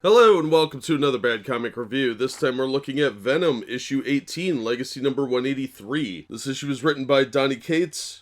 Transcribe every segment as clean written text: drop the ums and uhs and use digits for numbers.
Hello and welcome to another Bad Comic Review. This time we're looking at Venom, issue 18, legacy number 183. This issue was written by Donny,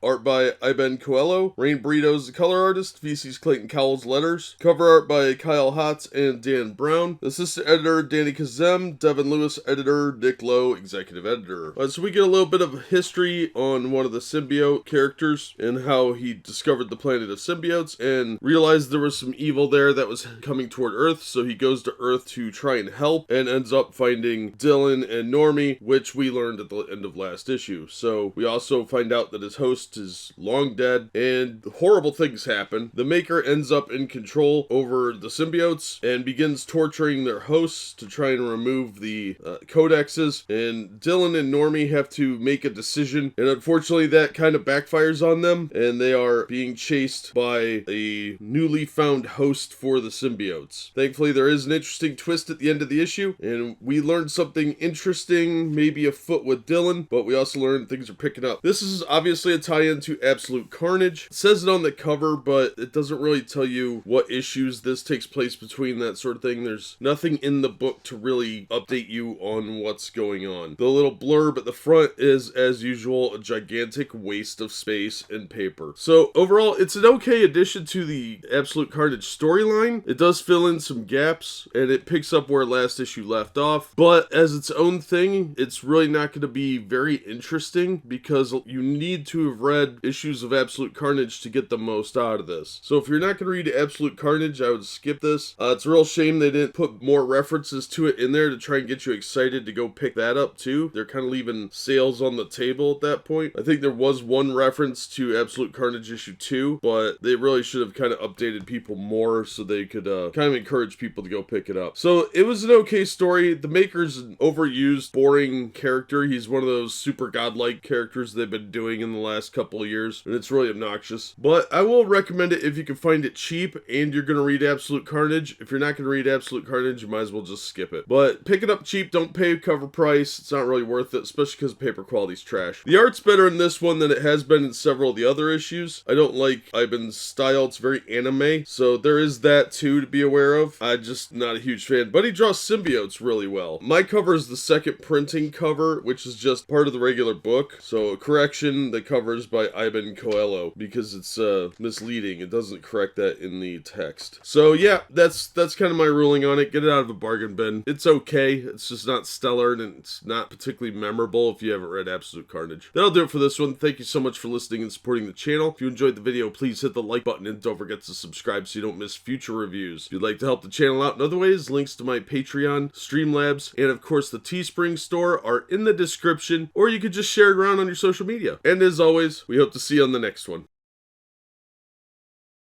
art by Iban Coello, Beredo's the color artist, VC's Clayton, Cowles letters, cover art by Kyle Hotz and Dan Brown, assistant editor Danny Kazem, Devin Lewis editor, Nick Lowe executive editor. So we get a little bit of history on one of the symbiote characters and how he discovered the planet of symbiotes and realized there was some evil there that was coming toward Earth, so he goes to Earth to try and help and ends up finding Dylan and Normie, which we learned at the end of last issue. So we also find out that his host is long dead and horrible things happen. The Maker ends up in control over the symbiotes and begins torturing their hosts to try and remove the codexes, and Dylan and Normie have to make a decision, and unfortunately that kind of backfires on them and they are being chased by a newly found host for the symbiotes. Thankfully there is an interesting twist at the end of the issue, and we learned something interesting, maybe afoot with Dylan, but we also learned things are picking up. This is obviously a tie-in to Absolute Carnage. It says it on the cover, but it doesn't really tell you what issues this takes place between, that sort of thing. There's nothing in the book to really update you on what's going on. The little blurb at the front is, as usual, a gigantic waste of space and paper. So overall, it's an okay addition to the Absolute Carnage storyline. It does fill in some gaps, and it picks up where last issue left off, but as its own thing, it's really not going to be very interesting because you need to have read issues of Absolute Carnage to get the most out of this. So if you're not going to read Absolute Carnage, I would skip this. It's a real shame they didn't put more references to it in there to try and get you excited to go pick that up too. They're kind of leaving sales on the table at that point. I think there was one reference to Absolute Carnage issue 2, but they really should have kind of updated people more so they could kind of encourage people to go pick it up. So it was an okay story. The Maker's an overused, boring character. He's one of those super godlike characters they've been doing in the last couple of years, and it's really obnoxious. But I will recommend it if you can find it cheap and you're going to read Absolute Carnage. If you're not going to read Absolute Carnage, you might as well just skip it. But pick it up cheap. Don't pay cover price. It's not really worth it, especially because paper quality's trash. The art's better in this one than it has been in several of the other issues. I don't like Iban's style. It's very anime, so there is that too to be aware of. I'm just not a huge fan, but he draws symbiotes really well. My cover is the second printing cover, which is just part of the regular book. So a correction, the cover is by Iban Coello because it's misleading. It doesn't correct that in the text. So yeah, that's kind of my ruling on it. Get it out of a bargain bin. It's okay. It's just not stellar, and it's not particularly memorable if you haven't read Absolute Carnage. That'll do it for this one. Thank you so much for listening and supporting the channel. If you enjoyed the video, please hit the like button and don't forget to subscribe so you don't miss future reviews. If you'd like to help the channel out in other ways, links to my Patreon, Streamlabs, and of course the Teespring store are in the description, or you could just share it around on your social media. And as always, we hope to see you on the next one.